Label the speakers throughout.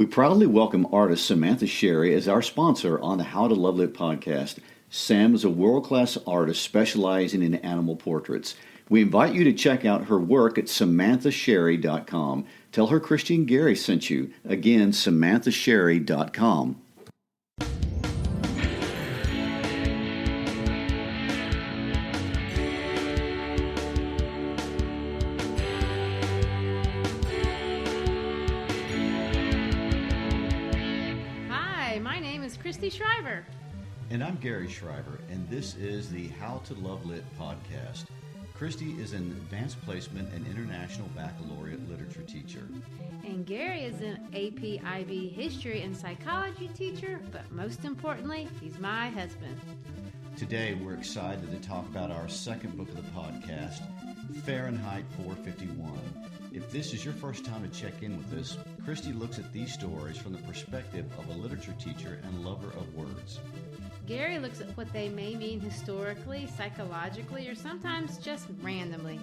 Speaker 1: We proudly welcome artist Samantha Sherry as our sponsor on the How to Love Lit podcast. Sam is a world-class artist specializing in animal portraits. We invite you to check out her work at samanthasherry.com. Tell her Christy and Gary sent you. Again, samanthasherry.com.
Speaker 2: Shriver.
Speaker 1: And I'm Gary Shriver, and this is the How to Love Lit podcast. Christy is an advanced placement and international baccalaureate literature teacher.
Speaker 2: And Gary is an AP IB history and psychology teacher, but most importantly, he's my husband.
Speaker 1: Today, we're excited to talk about our second book of the podcast, Fahrenheit 451. If this is your first time to check in with us, Christy looks at these stories from the perspective of a literature teacher and lover of words.
Speaker 2: Gary looks at what they may mean historically, psychologically, or sometimes just randomly.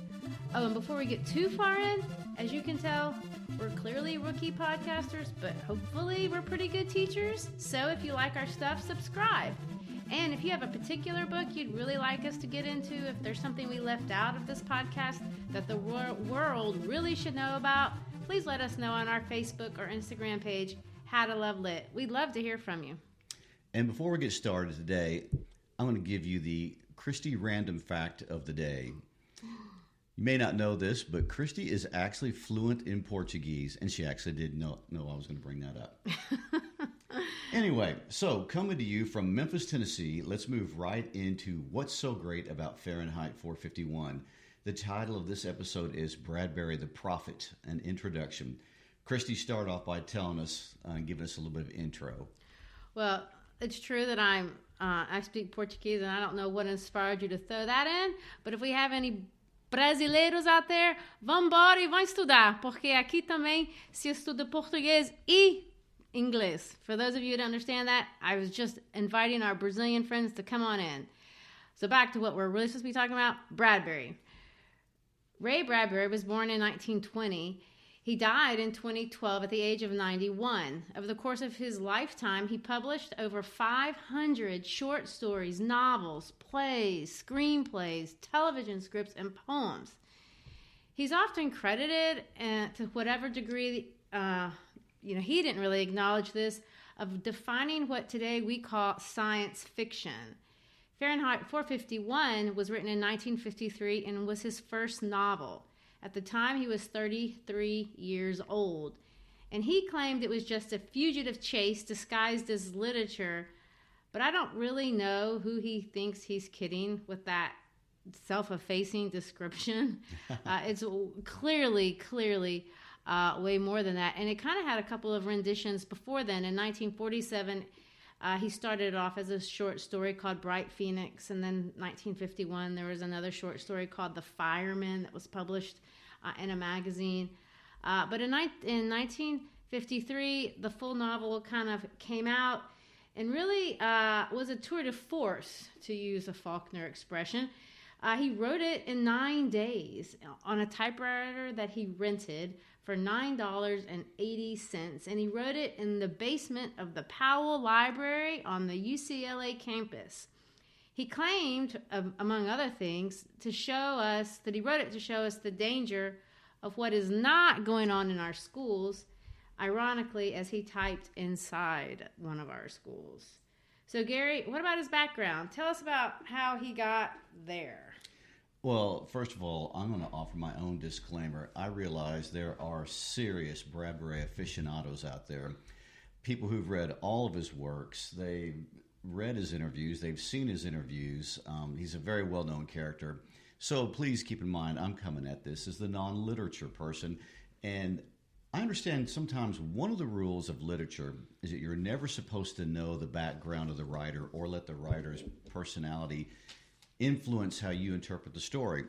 Speaker 2: Oh, and before we get too far in, as you can tell, we're clearly rookie podcasters, but hopefully we're pretty good teachers. So if you like our stuff, subscribe. And if you have a particular book you'd really like us to get into, if there's something we left out of this podcast that the world really should know about, please let us know on our Facebook or Instagram page, How to Love Lit. We'd love to hear from you.
Speaker 1: And before we get started today, I'm going to give you the Christy random fact of the day. You may not know this, but Christy is actually fluent in Portuguese, and she actually did know I was going to bring that up. Anyway, so coming to you from Memphis, Tennessee, let's move right into what's so great about Fahrenheit 451. The title of this episode is Bradbury the Prophet, an introduction. Christy, start off by telling us and giving us a little bit of intro.
Speaker 2: Well, it's true that I speak Portuguese, and I don't know what inspired you to throw that in, but if we have any brasileiros out there, vão embora e vão estudar, porque aqui também se estuda português e English. For those of you who don't understand that, I was just inviting our Brazilian friends to come on in. So back to what we're really supposed to be talking about, Bradbury. Ray Bradbury was born in 1920. He died in 2012 at the age of 91. Over the course of his lifetime, he published over 500 short stories, novels, plays, screenplays, television scripts, and poems. He's often credited, to whatever degree, he didn't really acknowledge this, of defining what today we call science fiction. Fahrenheit 451 was written in 1953 and was his first novel. At the time, he was 33 years old, and he claimed it was just a fugitive chase disguised as literature, but I don't really know who he thinks he's kidding with that self-effacing description. It's clearly way more than that, and it kind of had a couple of renditions before then. In 1947, he started off as a short story called Bright Phoenix, and then 1951 there was another short story called The Fireman that was published in a magazine. But in 1953, the full novel kind of came out and really was a tour de force, to use a Faulkner expression. He wrote it in 9 days on a typewriter that he rented for $9.80, and he wrote it in the basement of the Powell Library on the UCLA campus. He claimed, among other things, to show us that he wrote it to show us the danger of what is not going on in our schools, ironically, as he typed inside one of our schools. So, Gary, what about his background? Tell us about how he got there.
Speaker 1: Well, first of all, I'm going to offer my own disclaimer. I realize there are serious Bradbury aficionados out there, people who've read all of his works. They've read his interviews. They've seen his interviews. He's a very well-known character. So please keep in mind, I'm coming at this as the non-literature person. And I understand sometimes one of the rules of literature is that you're never supposed to know the background of the writer or let the writer's personality influence how you interpret the story.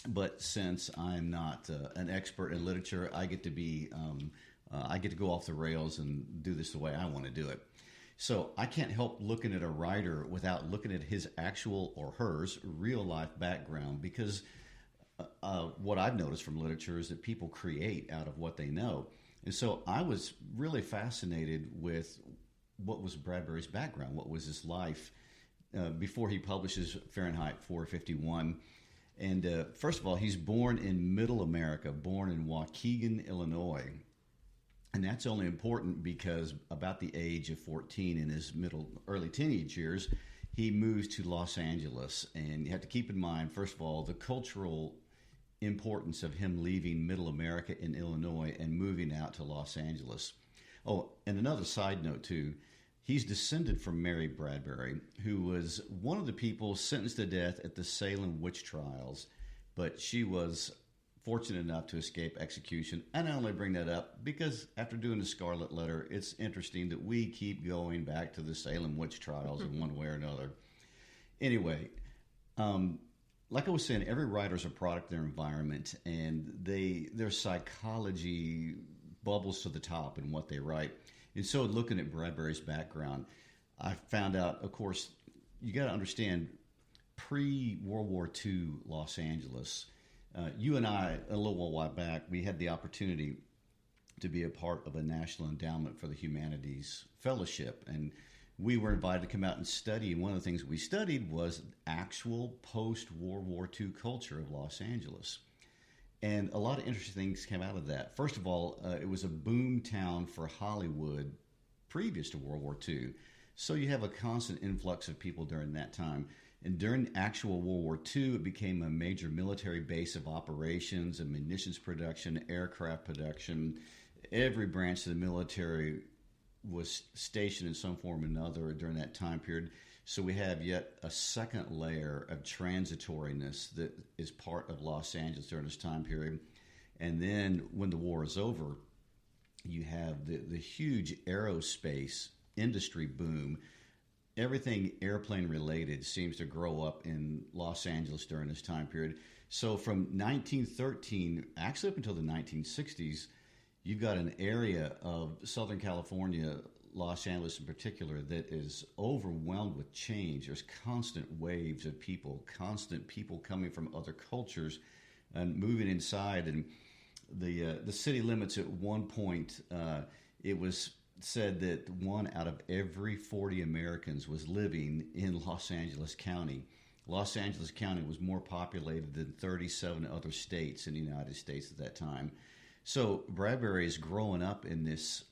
Speaker 1: But since I'm not an expert in literature, I get to go off the rails and do this the way I want to do it. So I can't help looking at a writer without looking at his actual or hers real life background, because what I've noticed from literature is that people create out of what they know. And so I was really fascinated with what was Bradbury's background, what was his life before he publishes Fahrenheit 451. And first of all, he's born in Middle America, born in Waukegan, Illinois. And that's only important because about the age of 14, in his early teenage years, he moves to Los Angeles. And you have to keep in mind, first of all, the cultural importance of him leaving Middle America in Illinois and moving out to Los Angeles. Oh, and another side note, too. He's descended from Mary Bradbury, who was one of the people sentenced to death at the Salem witch trials, but she was fortunate enough to escape execution. And I only bring that up because after doing the Scarlet Letter, it's interesting that we keep going back to the Salem witch trials in one way or another. Anyway, like I was saying, every writer's a product of their environment, and their psychology bubbles to the top in what they write. And so looking at Bradbury's background, I found out, of course, you got to understand, pre-World War II Los Angeles, you and I, a little while back, we had the opportunity to be a part of a National Endowment for the Humanities Fellowship. And we were invited to come out and study. And one of the things we studied was actual post-World War II culture of Los Angeles. And a lot of interesting things came out of that. First of all, it was a boom town for Hollywood previous to World War II. So you have a constant influx of people during that time. And during actual World War II, it became a major military base of operations and munitions production, aircraft production. Every branch of the military was stationed in some form or another during that time period. So we have yet a second layer of transitoriness that is part of Los Angeles during this time period. And then when the war is over, you have the huge aerospace industry boom. Everything airplane related seems to grow up in Los Angeles during this time period. So from 1913, actually up until the 1960s, you've got an area of Southern California, Los Angeles in particular, that is overwhelmed with change. There's constant waves of people, constant people coming from other cultures and moving inside. And the city limits at one point, it was said that 1 out of every 40 Americans was living in Los Angeles County. Los Angeles County was more populated than 37 other states in the United States at that time. So Bradbury is growing up in this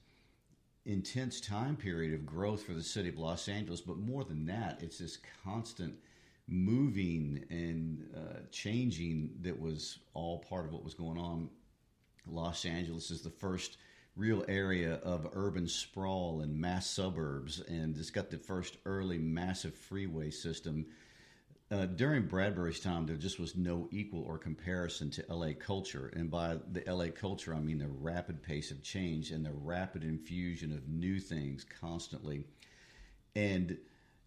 Speaker 1: intense time period of growth for the city of Los Angeles, but more than that, it's this constant moving and changing that was all part of what was going on. Los Angeles is the first real area of urban sprawl and mass suburbs, and it's got the first early massive freeway system. During Bradbury's time, there just was no equal or comparison to LA culture. And by the LA culture, I mean the rapid pace of change and the rapid infusion of new things constantly. And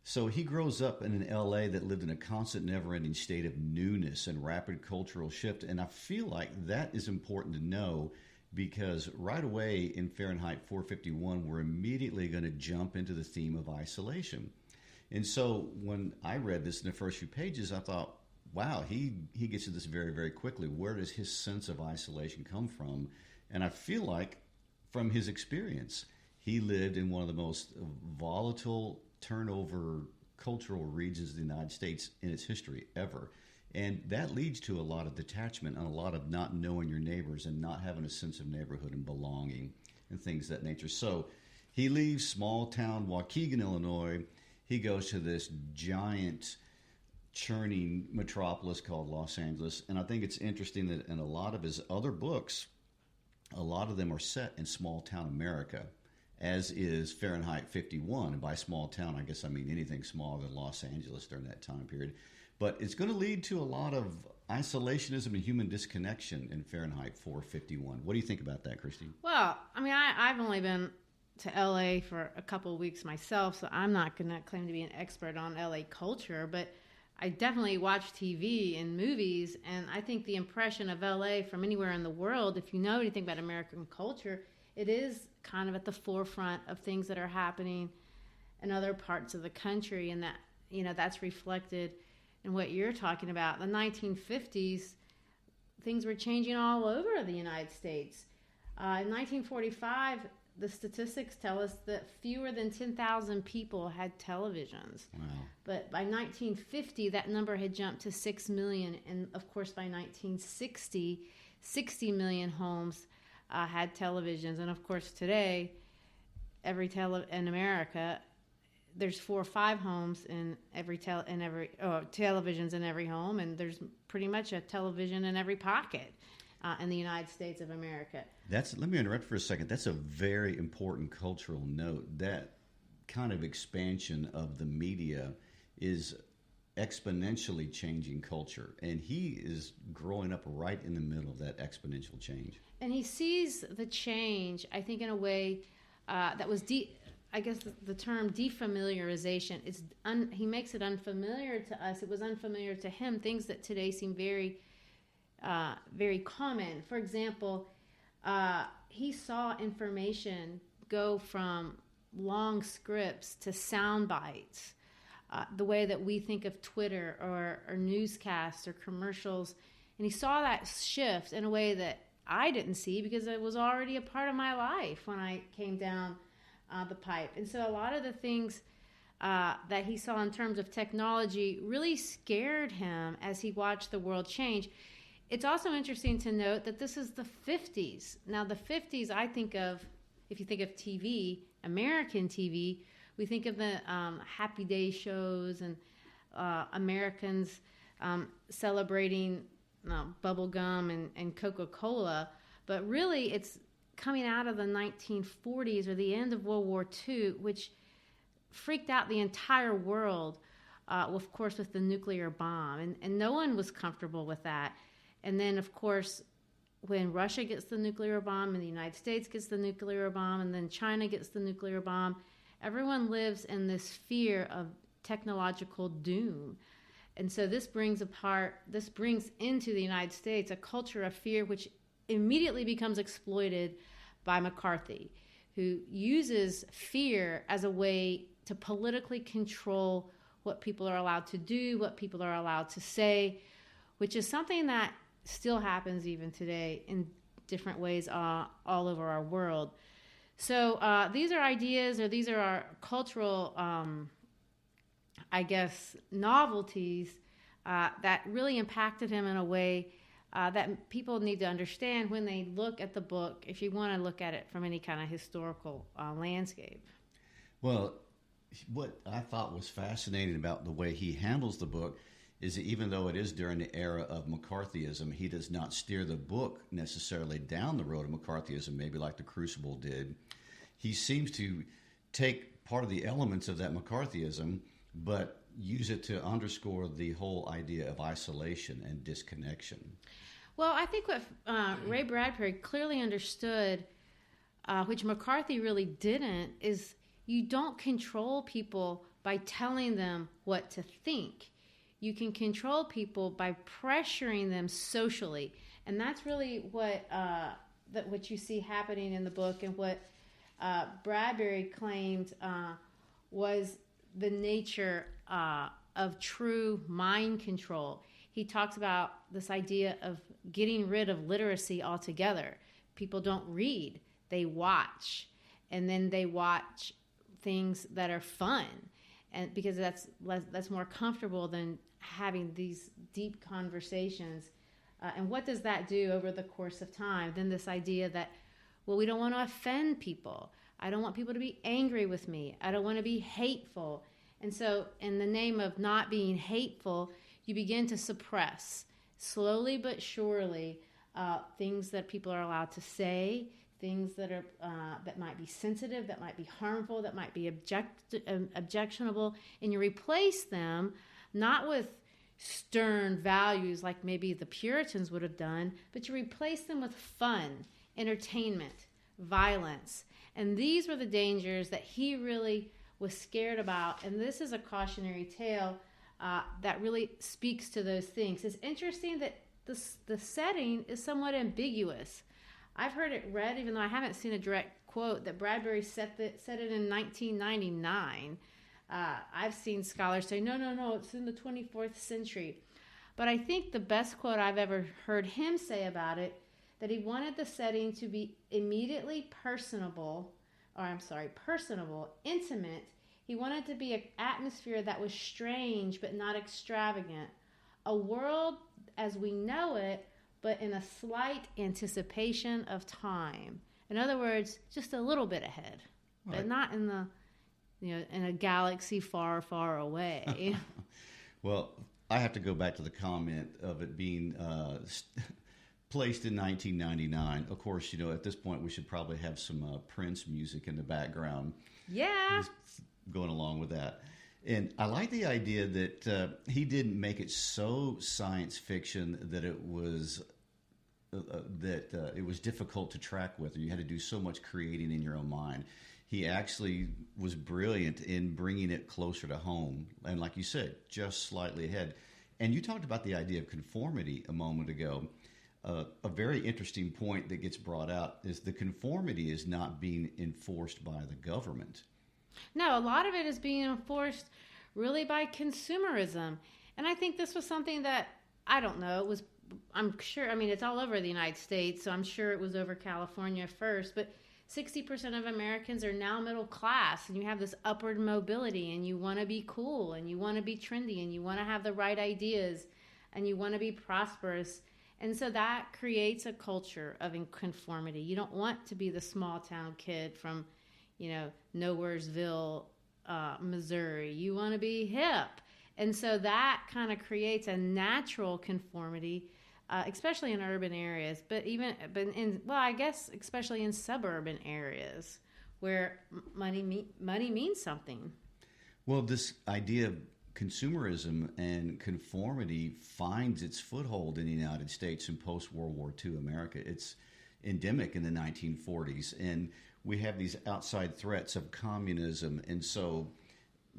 Speaker 1: so he grows up in an LA that lived in a constant, never-ending state of newness and rapid cultural shift. And I feel like that is important to know, because right away in Fahrenheit 451, we're immediately going to jump into the theme of isolation. And so when I read this in the first few pages, I thought, wow, he gets to this very, very quickly. Where does his sense of isolation come from? And I feel like from his experience, he lived in one of the most volatile turnover cultural regions of the United States in its history ever. And that leads to a lot of detachment and a lot of not knowing your neighbors and not having a sense of neighborhood and belonging and things of that nature. So he leaves small town Waukegan, Illinois. He goes to this giant churning metropolis called Los Angeles. And I think it's interesting that in a lot of his other books, a lot of them are set in small town America, as is Fahrenheit 51. And by small town, I guess I mean anything smaller than Los Angeles during that time period. But it's going to lead to a lot of isolationism and human disconnection in Fahrenheit 451. What do you think about that, Christy?
Speaker 2: Well, I mean, I've only been to LA for a couple of weeks myself, so I'm not going to claim to be an expert on LA culture, but I definitely watch TV and movies, and I think the impression of LA from anywhere in the world, if you know anything about American culture, it is kind of at the forefront of things that are happening in other parts of the country, and that, you know, that's reflected in what you're talking about. In the 1950s, things were changing all over the United States. In 1945, the statistics tell us that fewer than 10,000 people had televisions.
Speaker 1: Wow.
Speaker 2: But by 1950, that number had jumped to 6 million. And of course, by 1960, 60 million homes had televisions. And of course, today, in America, there's 4 or 5 homes in televisions in every home, and there's pretty much a television in every pocket in the United States of America.
Speaker 1: Let me interrupt for a second. That's a very important cultural note. That kind of expansion of the media is exponentially changing culture, and he is growing up right in the middle of that exponential change.
Speaker 2: And he sees the change, I think, in a way that was I guess the term defamiliarization. He makes it unfamiliar to us. It was unfamiliar to him. Things that today seem very, very common. For example, he saw information go from long scripts to sound bites. The way that we think of Twitter or newscasts or commercials, and he saw that shift in a way that I didn't see because it was already a part of my life when I came down the pipe. And so a lot of the things that he saw in terms of technology really scared him as he watched the world change. It's also interesting to note that this is the 50s. Now, the 50s, I think of, if you think of TV, American TV, we think of the Happy Day shows and Americans celebrating bubble gum and Coca-Cola. But really, it's coming out of the 1940s or the end of World War II, which freaked out the entire world, of course, with the nuclear bomb. And no one was comfortable with that. And then, of course, when Russia gets the nuclear bomb and the United States gets the nuclear bomb and then China gets the nuclear bomb, everyone lives in this fear of technological doom. And so this brings into the United States a culture of fear which immediately becomes exploited by McCarthy, who uses fear as a way to politically control what people are allowed to do, what people are allowed to say, which is something that still happens even today in different ways all over our world. So these are ideas, or these are our cultural, I guess, novelties that really impacted him in a way that people need to understand when they look at the book, if you want to look at it from any kind of historical landscape.
Speaker 1: Well, what I thought was fascinating about the way he handles the book is that even though it is during the era of McCarthyism, he does not steer the book necessarily down the road of McCarthyism, maybe like The Crucible did. He seems to take part of the elements of that McCarthyism, but use it to underscore the whole idea of isolation and disconnection.
Speaker 2: Well, I think what Ray Bradbury clearly understood, which McCarthy really didn't, is you don't control people by telling them what to think. You can control people by pressuring them socially. And that's really what you see happening in the book, and what Bradbury claimed was the nature of true mind control. He talks about this idea of getting rid of literacy altogether. People don't read, they watch. And then they watch things that are fun, and because that's more comfortable than having these deep conversations. And what does that do over the course of time? Then this idea that, well, we don't want to offend people. I don't want people to be angry with me. I don't want to be hateful. And so in the name of not being hateful, you begin to suppress, slowly but surely, things that people are allowed to say, things that are that might be sensitive, that might be harmful, that might be objectionable, and you replace them not with stern values like maybe the Puritans would have done, but you replace them with fun, entertainment, violence. And these were the dangers that he really was scared about. And this is a cautionary tale that really speaks to those things. It's interesting that the setting is somewhat ambiguous. I've heard it read, even though I haven't seen a direct quote, that Bradbury set it in 1999. I've seen scholars say, no, it's in the 24th century. But I think the best quote I've ever heard him say about it, that he wanted the setting to be immediately personable, intimate. He wanted to be an atmosphere that was strange but not extravagant. A world as we know it, but in a slight anticipation of time. In other words, just a little bit ahead, right. But not in the, in a galaxy far, far away.
Speaker 1: Well, I have to go back to the comment of it being placed in 1999. Of course, at this point we should probably have some Prince music in the background.
Speaker 2: Yeah.
Speaker 1: Going along with that. And I like the idea that he didn't make it so science fiction that it was difficult to track with, or you had to do so much creating in your own mind. He actually was brilliant in bringing it closer to home, and like you said, just slightly ahead. And you talked about the idea of conformity a moment ago. A very interesting point that gets brought out is the conformity is not being enforced by the government.
Speaker 2: No, a lot of it is being enforced really by consumerism. And I think this was something that, I don't know, I'm sure, it's all over the United States, so I'm sure it was over California first, but 60% of Americans are now middle class, and you have this upward mobility, and you want to be cool, and you want to be trendy, and you want to have the right ideas, and you want to be prosperous. And so that creates a culture of conformity. You don't want to be the small town kid from Nowheresville, Missouri. You want to be hip. And so that kind of creates a natural conformity, especially in urban areas, but especially in suburban areas where money means something.
Speaker 1: Well, this idea of consumerism and conformity finds its foothold in the United States in post-World War II America. It's endemic in the 1940s, and we have these outside threats of communism, and so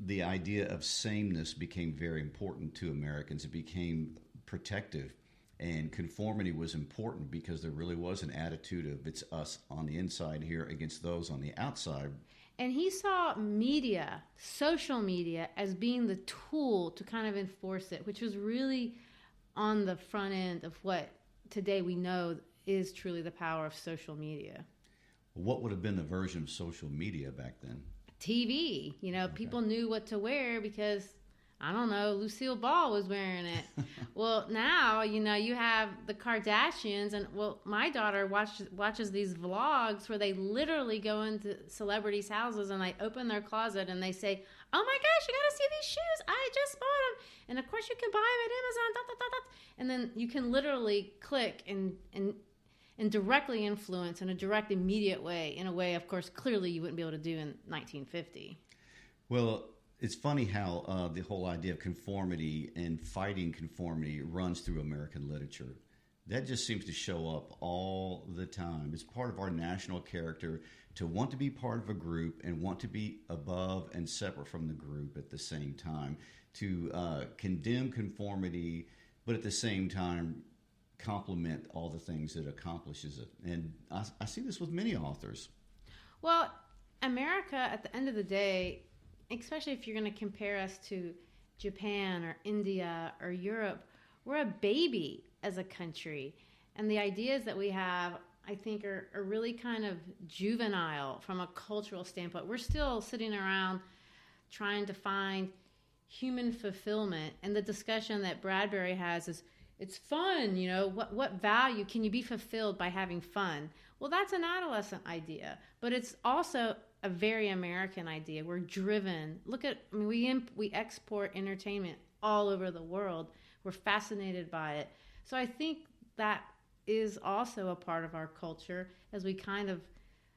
Speaker 1: the idea of sameness became very important to Americans. It became protective, and conformity was important because there really was an attitude of it's us on the inside here against those on the outside.
Speaker 2: And he saw media, social media, as being the tool to kind of enforce it, which was really on the front end of what today we know is truly the power of social media.
Speaker 1: What would have been the version of social media back then?
Speaker 2: TV. Okay. People knew what to wear because, I don't know, Lucille Ball was wearing it. Well, now, you have the Kardashians, and, my daughter watches these vlogs where they literally go into celebrities' houses and they open their closet and they say, oh my gosh, you gotta see these shoes. I just bought them. And of course you can buy them at Amazon, And then you can literally click and directly influence in a direct, immediate way, in a way, of course, clearly you wouldn't be able to do in 1950.
Speaker 1: Well, it's funny how the whole idea of conformity and fighting conformity runs through American literature. That just seems to show up all the time. It's part of our national character to want to be part of a group and want to be above and separate from the group at the same time, to condemn conformity, but at the same time compliment all the things that accomplishes it. And I see this with many authors.
Speaker 2: Well, America, at the end of the day, especially if you're going to compare us to Japan or India or Europe, we're a baby as a country. And the ideas that we have, I think, are really kind of juvenile from a cultural standpoint. We're still sitting around trying to find human fulfillment. And the discussion that Bradbury has is, it's fun, what value can you be fulfilled by having fun? Well, that's an adolescent idea, but it's also a very American idea. We're driven. We export entertainment all over the world. We're fascinated by it. So I think that is also a part of our culture as we kind of,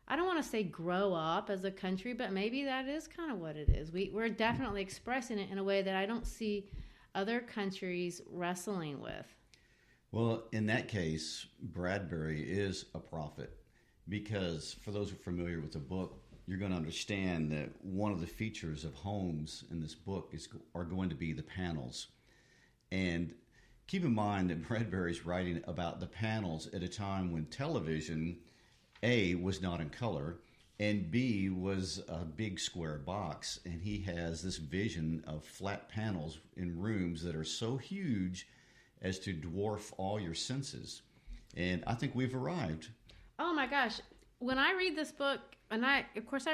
Speaker 2: I don't want to say grow up as a country, but maybe that is kind of what it is. We're definitely expressing it in a way that I don't see other countries wrestling with.
Speaker 1: Well, in that case, Bradbury is a prophet, because for those who are familiar with the book, you're going to understand that one of the features of homes in this book are going to be the panels. And keep in mind that Bradbury's writing about the panels at a time when television, A, was not in color, and B, was a big square box. And he has this vision of flat panels in rooms that are so huge as to dwarf all your senses. And I think we've arrived.
Speaker 2: Oh my gosh. When I read this book, and I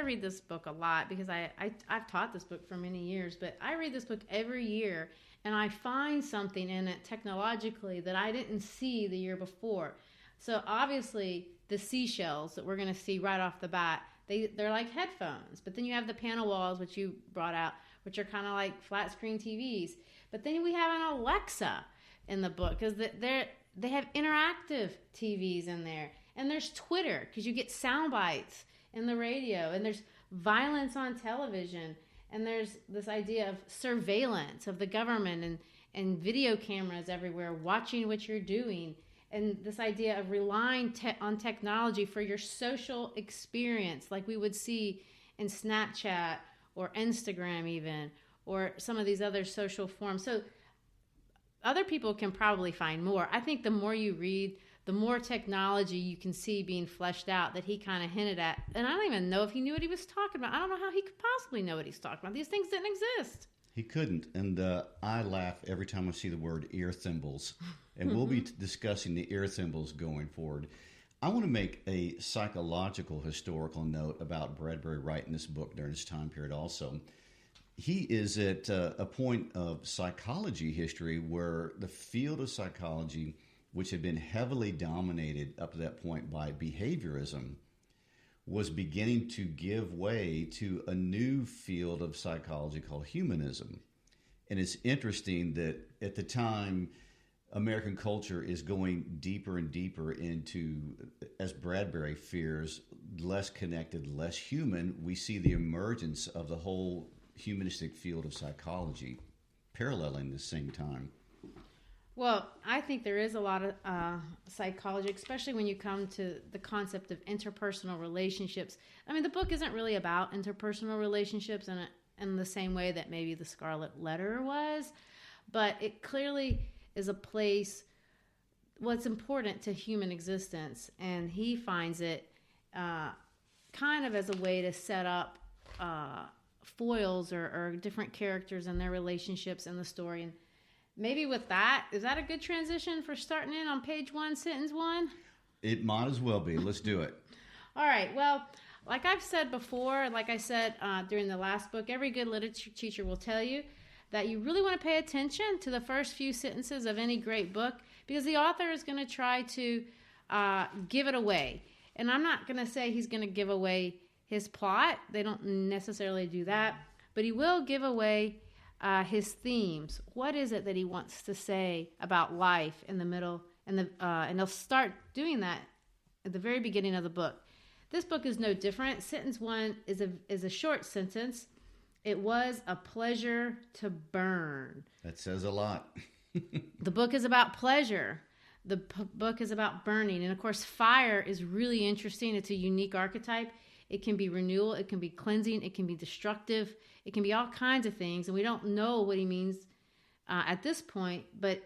Speaker 2: read this book a lot because I've taught this book for many years, but I read this book every year and I find something in it technologically that I didn't see the year before. So obviously the seashells that we're going to see right off the bat, they're like headphones, but then you have the panel walls, which you brought out, which are kind of like flat screen TVs. But then we have an Alexa in the book because they have interactive TVs in there. And there's Twitter because you get sound bites in the radio, and there's violence on television, and there's this idea of surveillance of the government and video cameras everywhere watching what you're doing, and this idea of relying on technology for your social experience like we would see in Snapchat or Instagram even, or some of these other social forms. So other people can probably find more. I think the more you read, the more technology you can see being fleshed out that he kind of hinted at. And I don't even know if he knew what he was talking about. I don't know how he could possibly know what he's talking about. These things didn't exist.
Speaker 1: He couldn't. And I laugh every time I see the word ear thimbles. And we'll be discussing the ear thimbles going forward. I want to make a psychological historical note about Bradbury writing this book during this time period also. He is at a point of psychology history where the field of psychology, which had been heavily dominated up to that point by behaviorism, was beginning to give way to a new field of psychology called humanism. And it's interesting that at the time, American culture is going deeper and deeper into, as Bradbury fears, less connected, less human. We see the emergence of the whole humanistic field of psychology paralleling the same time.
Speaker 2: Well, I think there is a lot of psychology, especially when you come to the concept of interpersonal relationships. I mean, the book isn't really about interpersonal relationships in the same way that maybe the Scarlet Letter was, but it clearly is a place, what's important to human existence, and he finds it kind of as a way to set up foils or different characters and their relationships in the story. And maybe with that, is that a good transition for starting in on page 1, sentence 1?
Speaker 1: It might as well be. Let's do it.
Speaker 2: All right. Well, like I've said before, like I said during the last book, every good literature teacher will tell you that you really want to pay attention to the first few sentences of any great book because the author is going to try to give it away. And I'm not going to say he's going to give away his plot. They don't necessarily do that. But he will give away his themes. What is it that he wants to say about life in the middle? And he'll start doing that at the very beginning of the book. This book is no different. Sentence 1 is a short sentence. It was a pleasure to burn.
Speaker 1: That says a lot.
Speaker 2: The book is about pleasure. The book is about burning. And of course, fire is really interesting. It's a unique archetype. It can be renewal. It can be cleansing. It can be destructive. It can be all kinds of things. And we don't know what he means at this point, but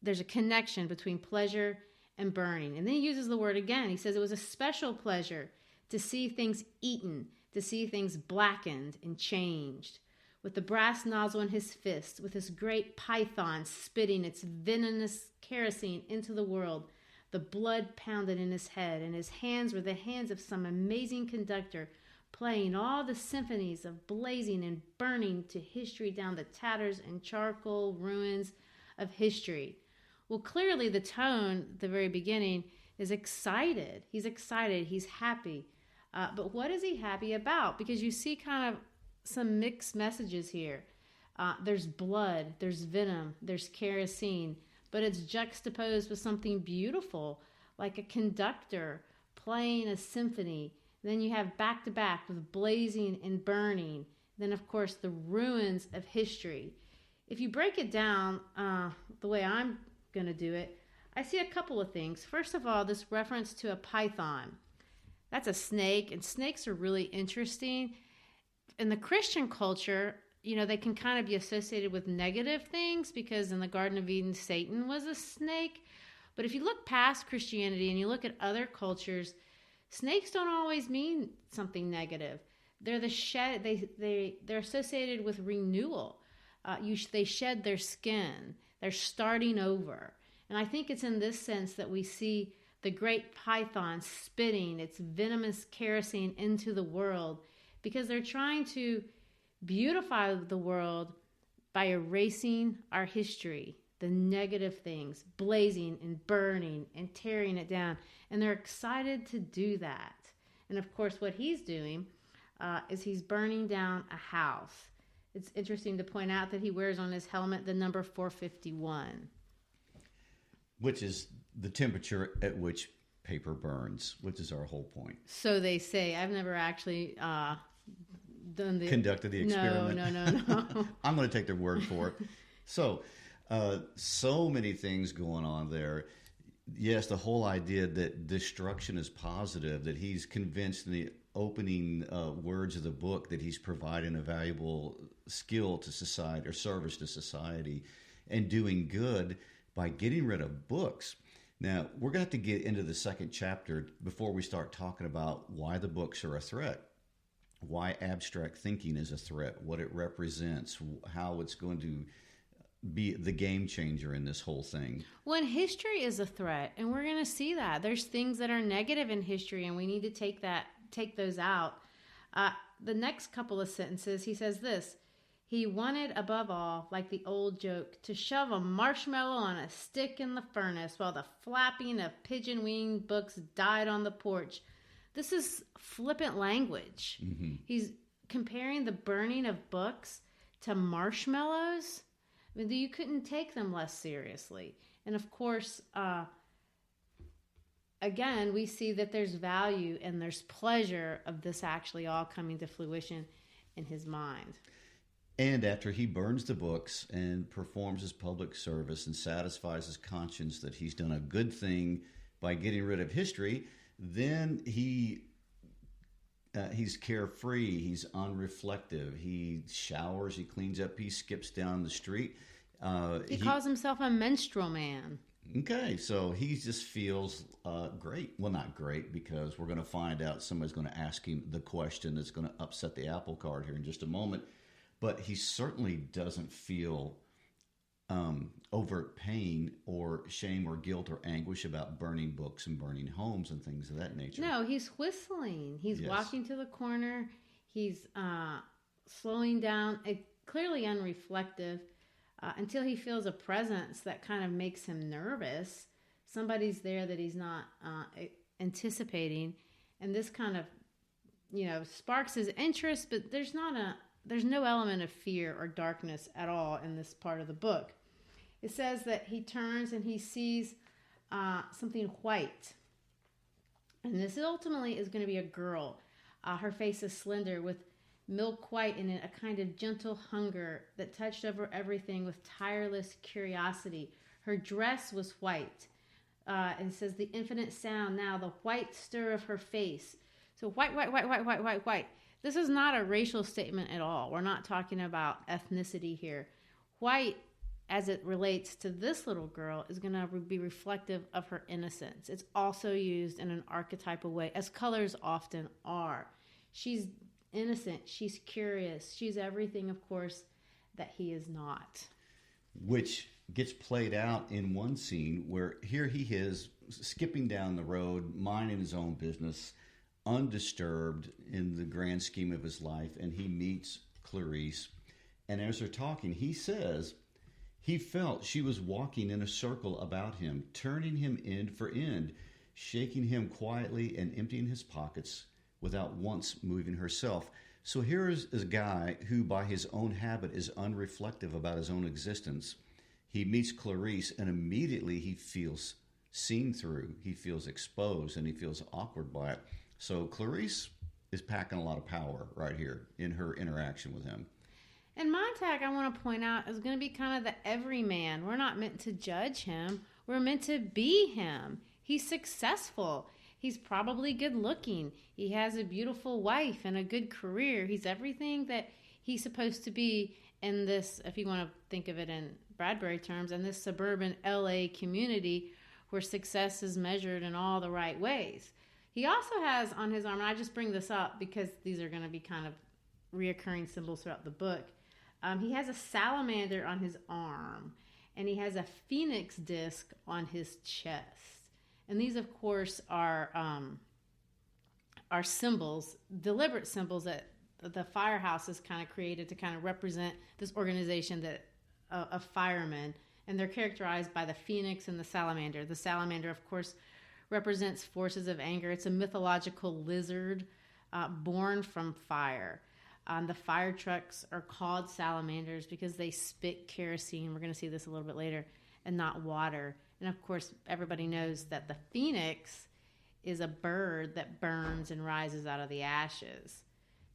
Speaker 2: there's a connection between pleasure and burning. And then he uses the word again. He says it was a special pleasure to see things eaten, to see things blackened and changed. With the brass nozzle in his fist, with his great python spitting its venomous kerosene into the world, the blood pounded in his head, and his hands were the hands of some amazing conductor, playing all the symphonies of blazing and burning to history down the tatters and charcoal ruins of history. Well, clearly the tone at the very beginning is excited. He's excited. He's happy. But what is he happy about? Because you see kind of some mixed messages here. There's blood, there's venom, there's kerosene, but it's juxtaposed with something beautiful, like a conductor playing a symphony. Then you have back-to-back with blazing and burning. Then, of course, the ruins of history. If you break it down the way I'm going to do it, I see a couple of things. First of all, this reference to a python. That's a snake, and snakes are really interesting. In the Christian culture, you know, they can kind of be associated with negative things because in the Garden of Eden, Satan was a snake. But if you look past Christianity and you look at other cultures, snakes don't always mean something negative. They're they're associated with renewal. They shed their skin. They're starting over. And I think it's in this sense that we see the great python spitting its venomous kerosene into the world, because they're trying to beautify the world by erasing our history, the negative things, blazing and burning and tearing it down. And they're excited to do that. And of course, what he's doing is he's burning down a house. It's interesting to point out that he wears on his helmet the number 451.
Speaker 1: Which is the temperature at which paper burns, which is our whole point.
Speaker 2: So they say. I've never actually
Speaker 1: conducted the experiment.
Speaker 2: No.
Speaker 1: I'm going to take their word for it. So many things going on there. Yes, the whole idea that destruction is positive, that he's convinced in the opening words of the book that he's providing a valuable skill to society or service to society and doing good by getting rid of books. Now, we're going to have to get into the second chapter before we start talking about why the books are a threat, why abstract thinking is a threat, what it represents, how it's going to be the game changer in this whole thing.
Speaker 2: When history is a threat, and we're going to see that. There's things that are negative in history, and we need to take those out. The next couple of sentences, he says this: he wanted, above all, like the old joke, to shove a marshmallow on a stick in the furnace while the flapping of pigeon-winged books died on the porch. This is flippant language. Mm-hmm. He's comparing the burning of books to marshmallows. I mean, you couldn't take them less seriously. And of course, again, we see that there's value and there's pleasure of this actually all coming to fruition in his mind.
Speaker 1: And after he burns the books and performs his public service and satisfies his conscience that he's done a good thing by getting rid of history, then he's carefree, he's unreflective, he showers, he cleans up, he skips down the street.
Speaker 2: He calls himself a menstrual man.
Speaker 1: Okay, so he just feels great. Well, not great, because we're going to find out somebody's going to ask him the question that's going to upset the apple cart here in just a moment. But he certainly doesn't feel overt pain or shame or guilt or anguish about burning books and burning homes and things of that nature.
Speaker 2: No, he's whistling. He's walking to the corner. He's slowing down, clearly unreflective, until he feels a presence that kind of makes him nervous. Somebody's there that he's not anticipating. And this kind of, sparks his interest, but there's no element of fear or darkness at all in this part of the book. It says that he turns and he sees something white. And this ultimately is going to be a girl. Her face is slender with milk white in it, a kind of gentle hunger that touched over everything with tireless curiosity. Her dress was white. And it says the infinite sound now, the white stir of her face. So white, white, white, white, white, white, white. This is not a racial statement at all. We're not talking about ethnicity here. White, as it relates to this little girl, is going to be reflective of her innocence. It's also used in an archetypal way, as colors often are. She's innocent. She's curious. She's everything, of course, that he is not.
Speaker 1: Which gets played out in one scene where here he is skipping down the road, minding his own business, undisturbed in the grand scheme of his life, and he meets Clarice. And as they're talking, he says he felt she was walking in a circle about him, turning him end for end, shaking him quietly and emptying his pockets without once moving herself. So here is a guy who, by his own habit, is unreflective about his own existence. He meets Clarice, and immediately he feels seen through, he feels exposed, and he feels awkward by it. So Clarice is packing a lot of power right here in her interaction with him.
Speaker 2: And Montag, I want to point out, is going to be kind of the everyman. We're not meant to judge him. We're meant to be him. He's successful. He's probably good looking. He has a beautiful wife and a good career. He's everything that he's supposed to be in this, if you want to think of it in Bradbury terms, in this suburban LA community where success is measured in all the right ways. He also has on his arm, and I just bring this up because these are going to be kind of reoccurring symbols throughout the book. He has a salamander on his arm, and he has a phoenix disc on his chest. And these, of course, are symbols, deliberate symbols that the firehouse is kind of created to kind of represent this organization that of firemen. And they're characterized by the phoenix and the salamander. The salamander, of course, represents forces of anger. It's a mythological lizard born from fire. The fire trucks are called salamanders because they spit kerosene. We're going to see this a little bit later, and not water. And of course, everybody knows that the phoenix is a bird that burns and rises out of the ashes.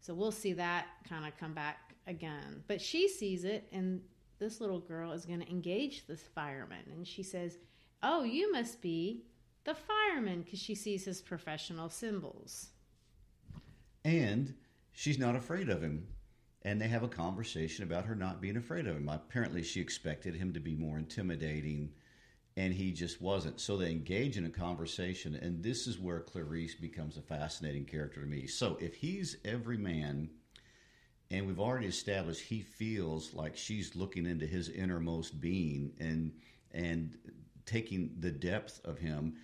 Speaker 2: So we'll see that kind of come back again. But she sees it, and this little girl is going to engage this fireman. And she says, "Oh, you must be the fireman," because she sees his professional symbols.
Speaker 1: And she's not afraid of him. And they have a conversation about her not being afraid of him. Apparently, she expected him to be more intimidating, and he just wasn't. So they engage in a conversation, and this is where Clarence becomes a fascinating character to me. So if he's every man, and we've already established he feels like she's looking into his innermost being and taking the depth of him,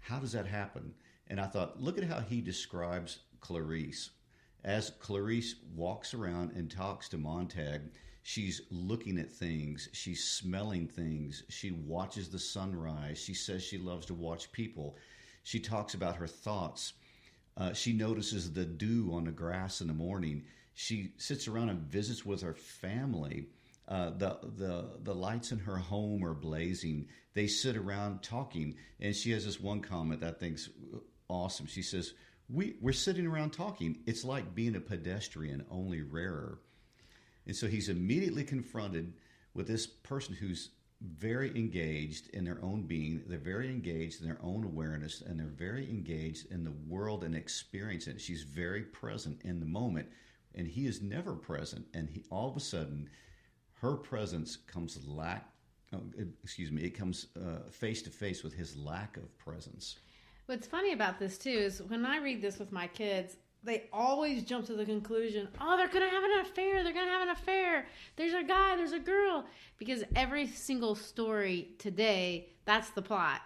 Speaker 1: how does that happen? And I thought, look at how he describes Clarence. As Clarence walks around and talks to Montag, she's looking at things, she's smelling things, she watches the sunrise, she says she loves to watch people, she talks about her thoughts, she notices the dew on the grass in the morning, she sits around and visits with her family, the lights in her home are blazing, they sit around talking, and she has this one comment that I think's awesome. She says, we're sitting around talking. It's like being a pedestrian, only rarer. And so he's immediately confronted with this person who's very engaged in their own being. They're very engaged in their own awareness, and they're very engaged in the world and experiencing it. She's very present in the moment, and he is never present. And all of a sudden, her presence comes it comes face to face with his lack of presence.
Speaker 2: What's funny about this, too, is when I read this with my kids, they always jump to the conclusion, oh, they're going to have an affair. They're going to have an affair. There's a guy. There's a girl. Because every single story today, that's the plot.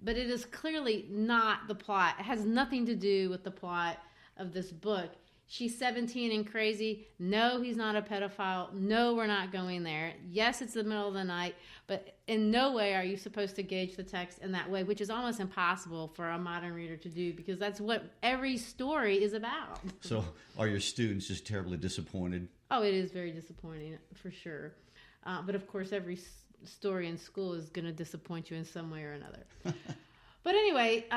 Speaker 2: But it is clearly not the plot. It has nothing to do with the plot of this book. She's 17 and crazy. No, he's not a pedophile. No, we're not going there. Yes, it's the middle of the night, but in no way are you supposed to gauge the text in that way, which is almost impossible for a modern reader to do because that's what every story is about.
Speaker 1: So are your students just terribly disappointed?
Speaker 2: Oh, it is very disappointing, for sure. But of course, every story in school is going to disappoint you in some way or another. But anyway,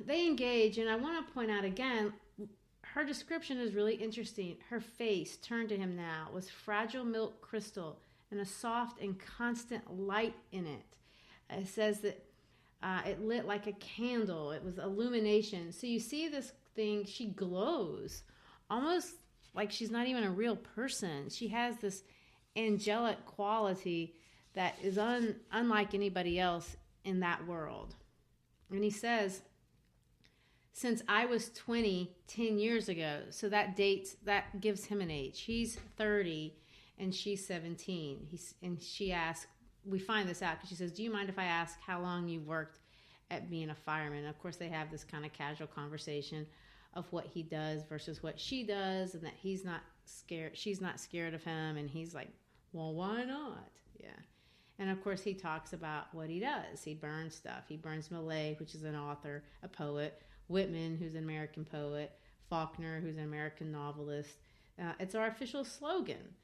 Speaker 2: they engage, and I want to point out again, her description is really interesting. Her face, turned to him now, was fragile milk crystal and a soft and constant light in it. It says that it lit like a candle. It was illumination. So you see this thing, she glows, almost like she's not even a real person. She has this angelic quality that is unlike anybody else in that world. And he says, since I was 20, 10 years ago, so that gives him an age. He's 30 and she's 17. And she asks, we find this out because she says, do you mind if I ask how long you worked at being a fireman? And of course, they have this kind of casual conversation of what he does versus what she does, and that he's not scared. She's not scared of him. And he's like, well, why not? Yeah. And of course, he talks about what he does. He burns stuff. He burns Millay, which is an author, a poet, Whitman, who's an American poet, Faulkner, who's an American novelist. It's our official slogan.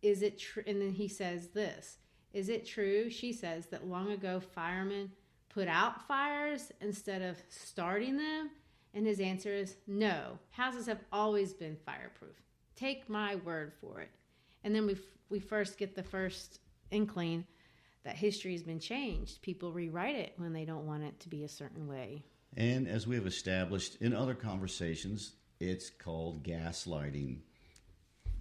Speaker 2: Is it true? And then he says this, is it true, she says, that long ago firemen put out fires instead of starting them? And his answer is no. Houses have always been fireproof. Take my word for it. And then we first get the first inkling that history has been changed. People rewrite it when they don't want it to be a certain way.
Speaker 1: And as we have established in other conversations, it's called gaslighting.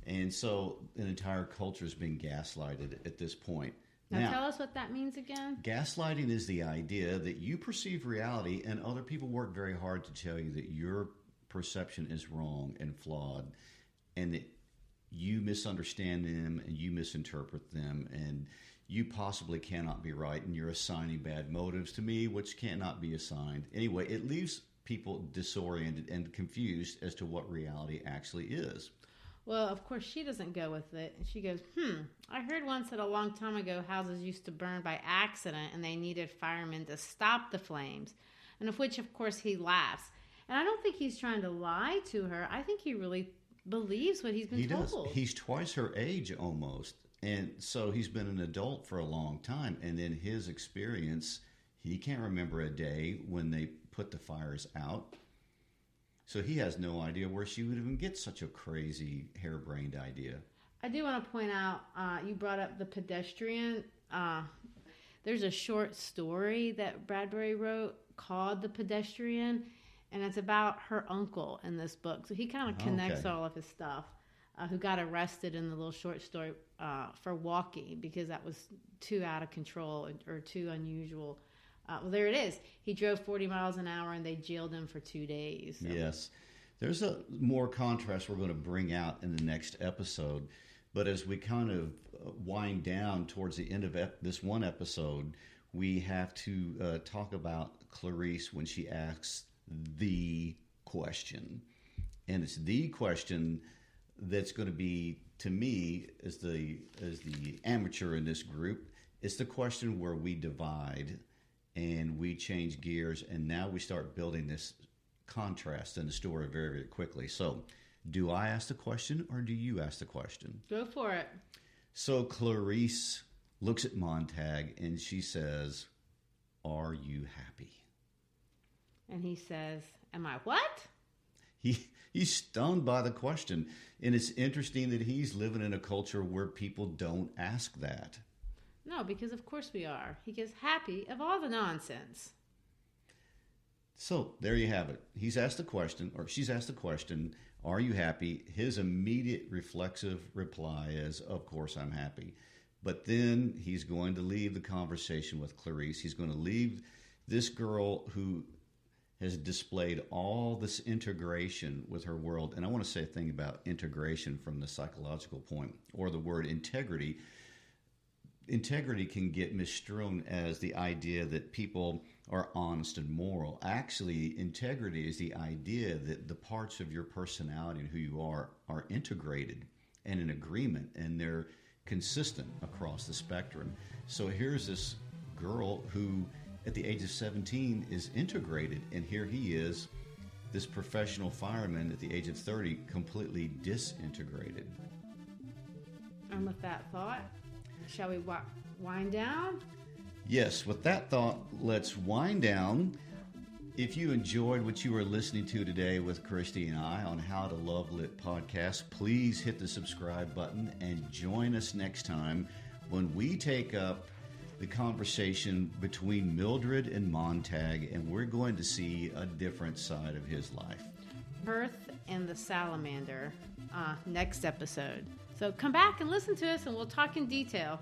Speaker 1: And so an entire culture has been gaslighted at this point.
Speaker 2: Now tell us what that means again.
Speaker 1: Gaslighting is the idea that you perceive reality and other people work very hard to tell you that your perception is wrong and flawed, and that you misunderstand them and you misinterpret them, and you possibly cannot be right, and you're assigning bad motives to me, which cannot be assigned. Anyway, it leaves people disoriented and confused as to what reality actually is.
Speaker 2: Well, of course, she doesn't go with it. And she goes, I heard once that a long time ago houses used to burn by accident and they needed firemen to stop the flames. And of which, of course, he laughs. And I don't think he's trying to lie to her. I think he really believes what he's been told.
Speaker 1: He does. He's twice her age almost. And so he's been an adult for a long time. And in his experience, he can't remember a day when they put the fires out. So he has no idea where she would even get such a crazy, harebrained idea.
Speaker 2: I do want to point out, you brought up the pedestrian. There's a short story that Bradbury wrote called The Pedestrian, and it's about her uncle in this book. So he kind of connects all of his stuff, who got arrested in the little short story for walking because that was too out of control or too unusual. Well, there it is. He drove 40 miles an hour, and they jailed him for 2 days. So.
Speaker 1: Yes. There's a more contrast we're going to bring out in the next episode. But as we kind of wind down towards the end of this one episode, we have to talk about Clarice when she asks the question. And it's the question that's going to be, to me, as the amateur in this group, it's the question where we divide and we change gears, and now we start building this contrast in the story very, very quickly. So, do I ask the question, or do you ask the question?
Speaker 2: Go for it.
Speaker 1: So, Clarice looks at Montag, and she says, "Are you happy?"
Speaker 2: And he says, "Am I what?"
Speaker 1: He's stunned by the question, and it's interesting that he's living in a culture where people don't ask that.
Speaker 2: No, because of course we are. He gets happy of all the nonsense.
Speaker 1: So there you have it. He's asked the question, or she's asked the question, "Are you happy?" His immediate reflexive reply is, "Of course I'm happy." But then he's going to leave the conversation with Clarice. He's going to leave this girl who has displayed all this integration with her world. And I want to say a thing about integration from the psychological point, or the word integrity. Integrity can get misstrewn as the idea that people are honest and moral. Actually, integrity is the idea that the parts of your personality and who you are integrated and in agreement, and they're consistent across the spectrum. So here's this girl who, at the age of 17, is integrated, and here he is, this professional fireman at the age of 30, completely disintegrated.
Speaker 2: And with that thought, shall we wind down?
Speaker 1: Yes, with that thought, let's wind down. If you enjoyed what you were listening to today with Christy and I on How to Love Lit podcast, please hit the subscribe button and join us next time when we take up the conversation between Mildred and Montag, and we're going to see a different side of his life.
Speaker 2: Earth and the Salamander, next episode. So come back and listen to us, and we'll talk in detail.